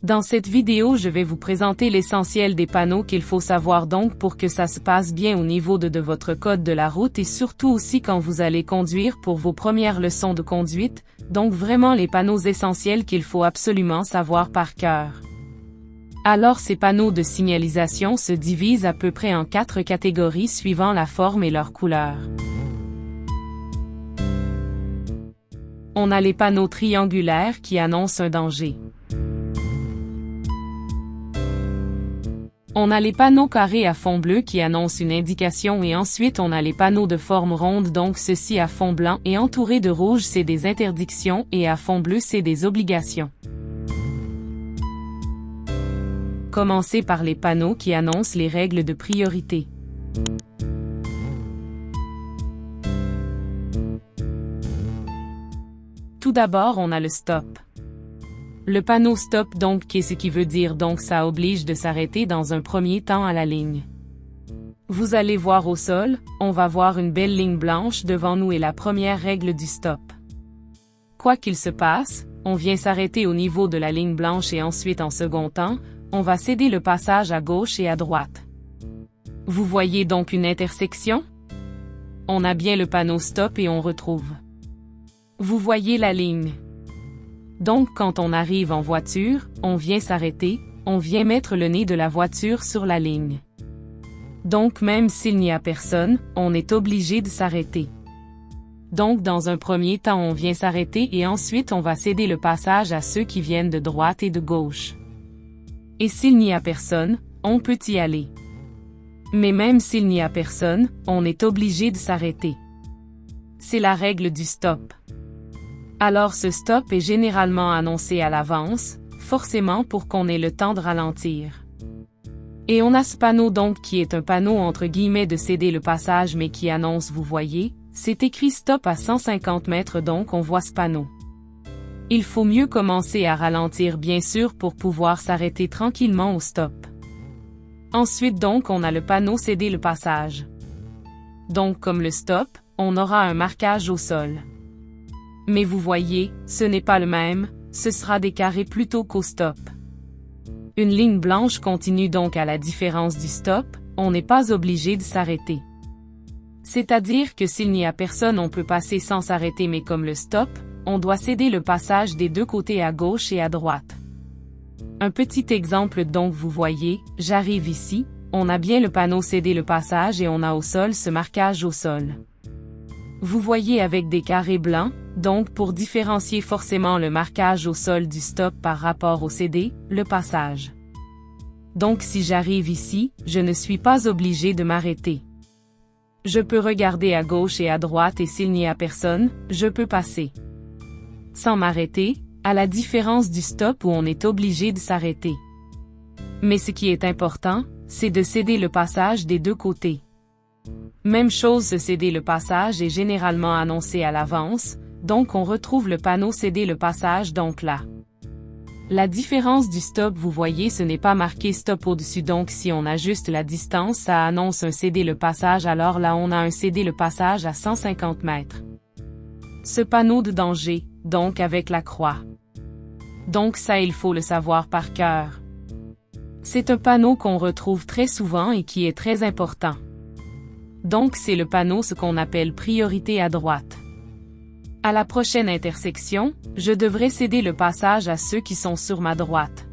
Dans cette vidéo, je vais vous présenter l'essentiel des panneaux qu'il faut savoir donc pour que ça se passe bien au niveau de votre code de la route et surtout aussi quand vous allez conduire pour vos premières leçons de conduite, donc vraiment les panneaux essentiels qu'il faut absolument savoir par cœur. Alors ces panneaux de signalisation se divisent à peu près en 4 catégories suivant la forme et leur couleur. On a les panneaux triangulaires qui annoncent un danger. On a les panneaux carrés à fond bleu qui annoncent une indication et ensuite on a les panneaux de forme ronde donc ceux-ci à fond blanc et entourés de rouge c'est des interdictions et à fond bleu c'est des obligations. Commencez par les panneaux qui annoncent les règles de priorité. Tout d'abord on a le stop. Le panneau stop donc qu'est-ce qui veut dire donc ça oblige de s'arrêter dans un premier temps à la ligne. Vous allez voir au sol, on va voir une belle ligne blanche devant nous et la première règle du stop. Quoi qu'il se passe, on vient s'arrêter au niveau de la ligne blanche et ensuite en second temps, on va céder le passage à gauche et à droite. Vous voyez donc une intersection? On a bien le panneau stop et on retrouve. Vous voyez la ligne. Donc quand on arrive en voiture, on vient s'arrêter, on vient mettre le nez de la voiture sur la ligne. Donc même s'il n'y a personne, on est obligé de s'arrêter. Donc dans un premier temps on vient s'arrêter et ensuite on va céder le passage à ceux qui viennent de droite et de gauche. Et s'il n'y a personne, on peut y aller. Mais même s'il n'y a personne, on est obligé de s'arrêter. C'est la règle du stop. Alors ce stop est généralement annoncé à l'avance, forcément pour qu'on ait le temps de ralentir. Et on a ce panneau donc qui est un panneau entre guillemets de céder le passage mais qui annonce vous voyez, c'est écrit stop à 150 mètres donc on voit ce panneau. Il faut mieux commencer à ralentir bien sûr pour pouvoir s'arrêter tranquillement au stop. Ensuite donc on a le panneau céder le passage. Donc comme le stop, on aura un marquage au sol. Mais vous voyez, ce n'est pas le même, ce sera des carrés plutôt qu'au stop. Une ligne blanche continue donc à la différence du stop, on n'est pas obligé de s'arrêter. C'est-à-dire que s'il n'y a personne on peut passer sans s'arrêter mais comme le stop, on doit céder le passage des deux côtés à gauche et à droite. Un petit exemple donc vous voyez, j'arrive ici, on a bien le panneau céder le passage et on a au sol ce marquage au sol. Vous voyez avec des carrés blancs, donc pour différencier forcément le marquage au sol du stop par rapport au cédé, le passage. Donc si j'arrive ici, je ne suis pas obligé de m'arrêter. Je peux regarder à gauche et à droite et s'il n'y a personne, je peux passer. Sans m'arrêter, à la différence du stop où on est obligé de s'arrêter. Mais ce qui est important, c'est de céder le passage des deux côtés. Même chose céder le passage est généralement annoncé à l'avance, donc on retrouve le panneau céder le passage donc là. La différence du stop vous voyez ce n'est pas marqué stop au-dessus donc si on ajuste la distance ça annonce un céder le passage alors là on a un céder le passage à 150 mètres. Ce panneau de danger, donc avec la croix. Donc ça il faut le savoir par cœur. C'est un panneau qu'on retrouve très souvent et qui est très important. Donc c'est le panneau ce qu'on appelle priorité à droite. À la prochaine intersection, je devrais céder le passage à ceux qui sont sur ma droite.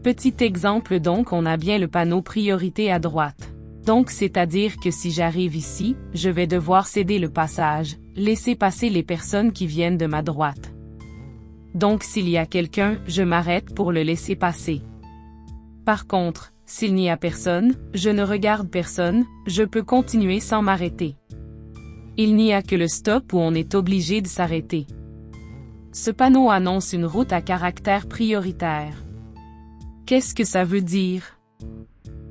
Petit exemple donc on a bien le panneau priorité à droite. Donc c'est-à-dire que si j'arrive ici, je vais devoir céder le passage, laisser passer les personnes qui viennent de ma droite. Donc s'il y a quelqu'un, je m'arrête pour le laisser passer. Par contre, s'il n'y a personne, je ne regarde personne, je peux continuer sans m'arrêter. Il n'y a que le stop où on est obligé de s'arrêter. Ce panneau annonce une route à caractère prioritaire. Qu'est-ce que ça veut dire?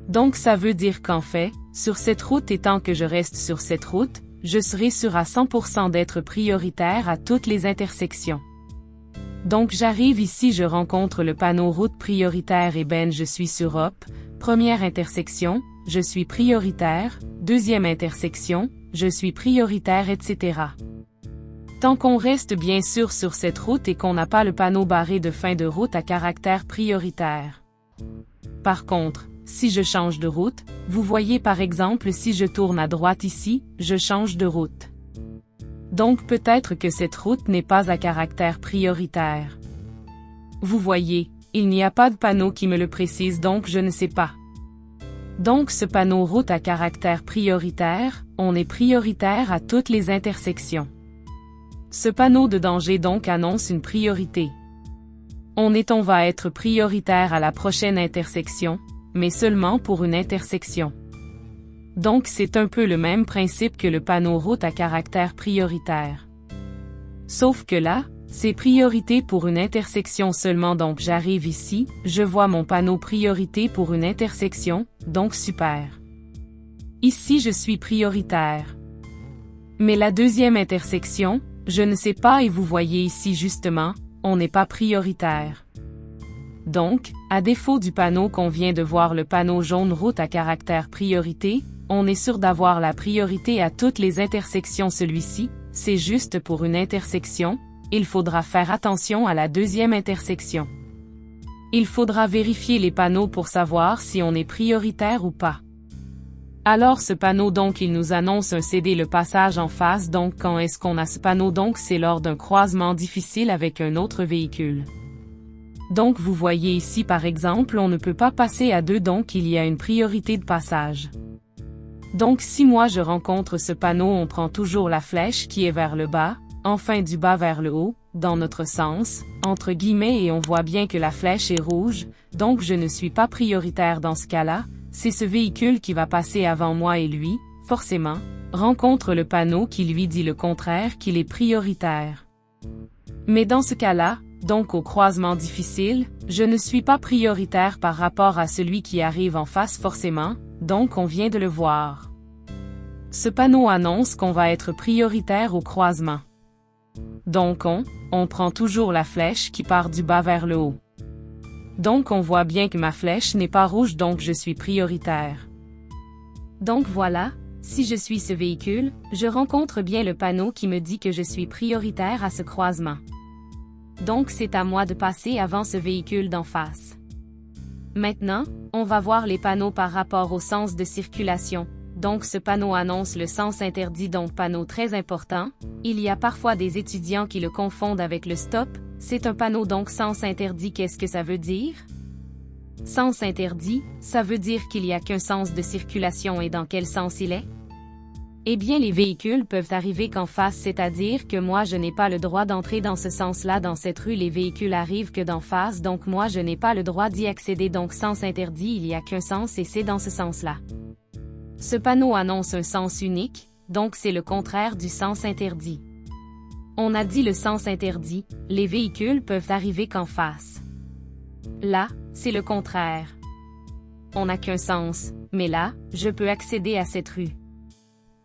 Donc ça veut dire qu'en fait, sur cette route et tant que je reste sur cette route, je serai sûr à 100% d'être prioritaire à toutes les intersections. Donc j'arrive ici je rencontre le panneau route prioritaire et ben je suis sur hop, première intersection, je suis prioritaire, deuxième intersection, je suis prioritaire etc. Tant qu'on reste bien sûr sur cette route et qu'on n'a pas le panneau barré de fin de route à caractère prioritaire. Par contre, si je change de route, vous voyez par exemple si je tourne à droite ici, je change de route. Donc peut-être que cette route n'est pas à caractère prioritaire. Vous voyez, il n'y a pas de panneau qui me le précise donc je ne sais pas. Donc ce panneau route à caractère prioritaire, on est prioritaire à toutes les intersections. Ce panneau de danger donc annonce une priorité. On va être prioritaire à la prochaine intersection, mais seulement pour une intersection. Donc c'est un peu le même principe que le panneau route à caractère prioritaire. Sauf que là, c'est priorité pour une intersection seulement donc j'arrive ici, je vois mon panneau priorité pour une intersection, donc super. Ici je suis prioritaire. Mais la deuxième intersection, je ne sais pas et vous voyez ici justement, on n'est pas prioritaire. Donc, à défaut du panneau qu'on vient de voir le panneau jaune route à caractère priorité, on est sûr d'avoir la priorité à toutes les intersections celui-ci, c'est juste pour une intersection, il faudra faire attention à la deuxième intersection. Il faudra vérifier les panneaux pour savoir si on est prioritaire ou pas. Alors ce panneau donc il nous annonce un céder le passage en face donc quand est-ce qu'on a ce panneau donc c'est lors d'un croisement difficile avec un autre véhicule. Donc vous voyez ici par exemple on ne peut pas passer à deux donc il y a une priorité de passage. Donc si moi je rencontre ce panneau on prend toujours la flèche qui est vers le bas, enfin du bas vers le haut, dans notre sens, entre guillemets et on voit bien que la flèche est rouge, donc je ne suis pas prioritaire dans ce cas-là, c'est ce véhicule qui va passer avant moi et lui, forcément, rencontre le panneau qui lui dit le contraire qu'il est prioritaire. Mais dans ce cas-là, donc au croisement difficile, je ne suis pas prioritaire par rapport à celui qui arrive en face forcément, donc on vient de le voir. Ce panneau annonce qu'on va être prioritaire au croisement. Donc on prend toujours la flèche qui part du bas vers le haut. Donc on voit bien que ma flèche n'est pas rouge donc je suis prioritaire. Donc voilà, si je suis ce véhicule, je rencontre bien le panneau qui me dit que je suis prioritaire à ce croisement. Donc c'est à moi de passer avant ce véhicule d'en face. Maintenant, on va voir les panneaux par rapport au sens de circulation. Donc ce panneau annonce le sens interdit donc panneau très important. Il y a parfois des étudiants qui le confondent avec le stop. C'est un panneau donc sens interdit qu'est-ce que ça veut dire? Sens interdit, ça veut dire qu'il n'y a qu'un sens de circulation et dans quel sens il est? Eh bien les véhicules peuvent arriver qu'en face c'est-à-dire que moi je n'ai pas le droit d'entrer dans ce sens-là dans cette rue les véhicules arrivent que d'en face donc moi je n'ai pas le droit d'y accéder donc sens interdit il n'y a qu'un sens et c'est dans ce sens-là. Ce panneau annonce un sens unique, donc c'est le contraire du sens interdit. On a dit le sens interdit, les véhicules peuvent arriver qu'en face. Là, c'est le contraire. On n'a qu'un sens, mais là, je peux accéder à cette rue.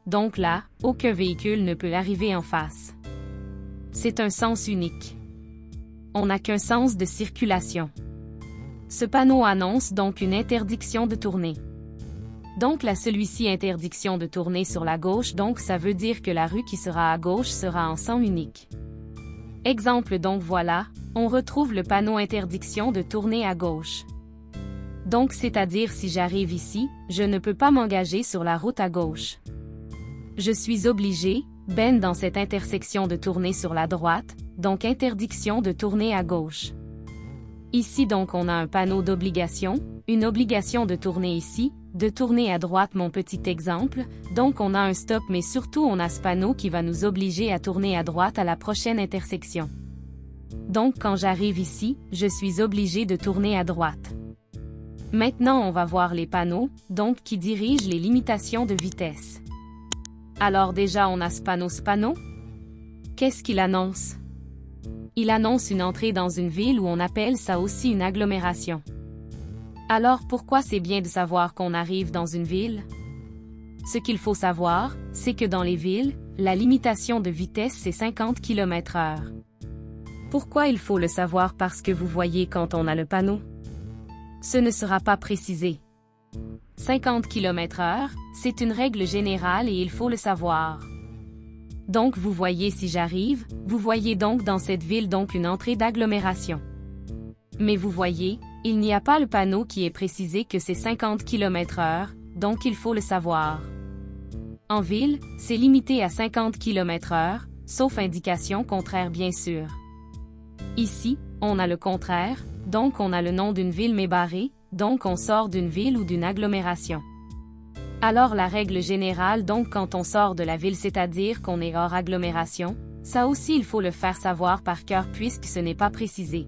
Donc là, aucun véhicule ne peut arriver en face. C'est un sens unique. On n'a qu'un sens de circulation. Ce panneau annonce donc une interdiction de tourner. Donc là celui-ci interdiction de tourner sur la gauche donc ça veut dire que la rue qui sera à gauche sera en sens unique. Exemple donc voilà, on retrouve le panneau interdiction de tourner à gauche. Donc c'est-à-dire si j'arrive ici, je ne peux pas m'engager sur la route à gauche. Je suis obligé, dans cette intersection de tourner sur la droite, donc interdiction de tourner à gauche. Ici donc on a un panneau d'obligation, une obligation de tourner ici, de tourner à droite mon petit exemple, donc on a un stop mais surtout on a ce panneau qui va nous obliger à tourner à droite à la prochaine intersection. Donc quand j'arrive ici, je suis obligé de tourner à droite. Maintenant on va voir les panneaux, donc qui dirigent les limitations de vitesse. Alors déjà on a ce panneau. Qu'est-ce qu'il annonce? Il annonce une entrée dans une ville où on appelle ça aussi une agglomération. Alors pourquoi c'est bien de savoir qu'on arrive dans une ville? Ce qu'il faut savoir, c'est que dans les villes, la limitation de vitesse c'est 50 km/h. Pourquoi il faut le savoir? Parce que vous voyez quand on a le panneau. Ce ne sera pas précisé. 50 km/h, c'est une règle générale et il faut le savoir. Donc vous voyez si j'arrive, vous voyez donc dans cette ville donc une entrée d'agglomération. Mais vous voyez, il n'y a pas le panneau qui est précisé que c'est 50 km/h, donc il faut le savoir. En ville, c'est limité à 50 km/h, sauf indication contraire bien sûr. Ici, on a le contraire, donc on a le nom d'une ville mais barré, donc on sort d'une ville ou d'une agglomération. Alors la règle générale donc quand on sort de la ville c'est-à-dire qu'on est hors agglomération, ça aussi il faut le faire savoir par cœur puisque ce n'est pas précisé.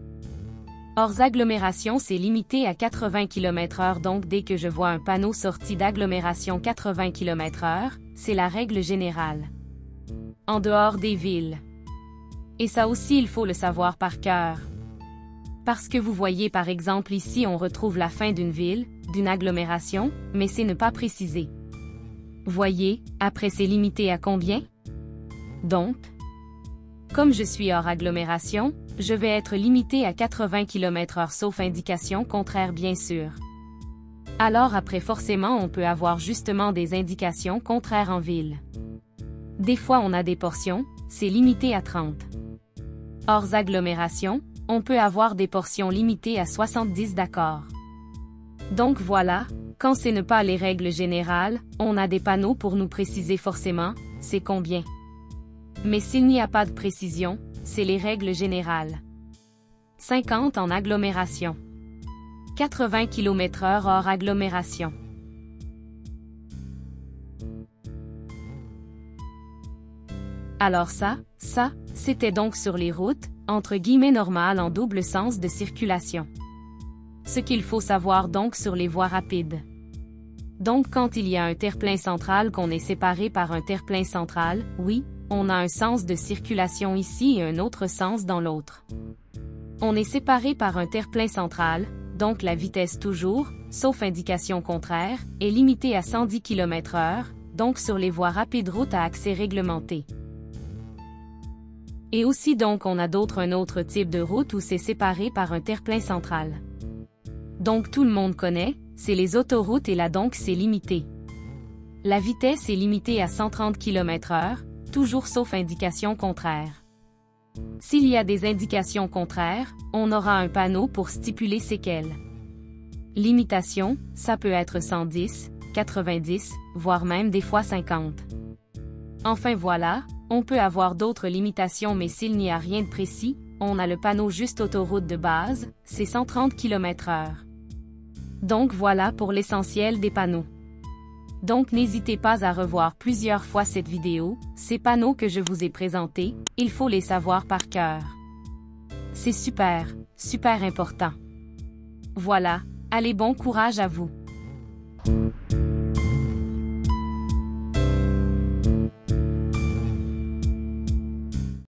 Hors agglomération c'est limité à 80 km/h donc dès que je vois un panneau sorti d'agglomération 80 km/h, c'est la règle générale. En dehors des villes. Et ça aussi il faut le savoir par cœur. Parce que vous voyez par exemple ici on retrouve la fin d'une ville, d'une agglomération, mais c'est ne pas précisé. Voyez, après c'est limité à combien? Donc, comme je suis hors agglomération, je vais être limité à 80 km/h sauf indication contraire bien sûr. Alors après forcément on peut avoir justement des indications contraires en ville. Des fois on a des portions, c'est limité à 30. Hors agglomération, on peut avoir des portions limitées à 70 d'accord. Donc voilà, quand c'est ne pas les règles générales, on a des panneaux pour nous préciser forcément, c'est combien. Mais s'il n'y a pas de précision, c'est les règles générales. 50 en agglomération. 80 km/h hors agglomération. Alors ça, c'était donc sur les routes, entre guillemets normales en double sens de circulation. Ce qu'il faut savoir donc sur les voies rapides. Donc quand il y a un terre-plein central qu'on est séparé par un terre-plein central, oui, on a un sens de circulation ici et un autre sens dans l'autre. On est séparé par un terre-plein central, donc la vitesse toujours, sauf indication contraire, est limitée à 110 km/h, donc sur les voies rapides routes à accès réglementé. Et aussi donc on a un autre type de route où c'est séparé par un terre-plein central. Donc tout le monde connaît, c'est les autoroutes et là donc c'est limité. La vitesse est limitée à 130 km/h, toujours sauf indication contraire. S'il y a des indications contraires, on aura un panneau pour stipuler c'est quelles. Limitation, ça peut être 110, 90, voire même des fois 50. Enfin voilà, on peut avoir d'autres limitations mais s'il n'y a rien de précis, on a le panneau juste autoroute de base, c'est 130 km/h. Donc voilà pour l'essentiel des panneaux. Donc n'hésitez pas à revoir plusieurs fois cette vidéo, ces panneaux que je vous ai présentés, il faut les savoir par cœur. C'est super, super important. Voilà, allez bon courage à vous.